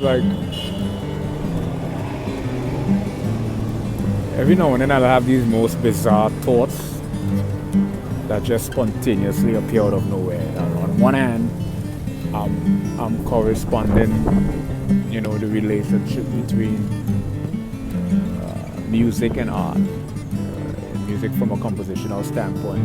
Like, every now and then I'll have these most bizarre thoughts that just spontaneously appear out of nowhere. And on one hand, I'm corresponding, the relationship between music and art. Music from a compositional standpoint,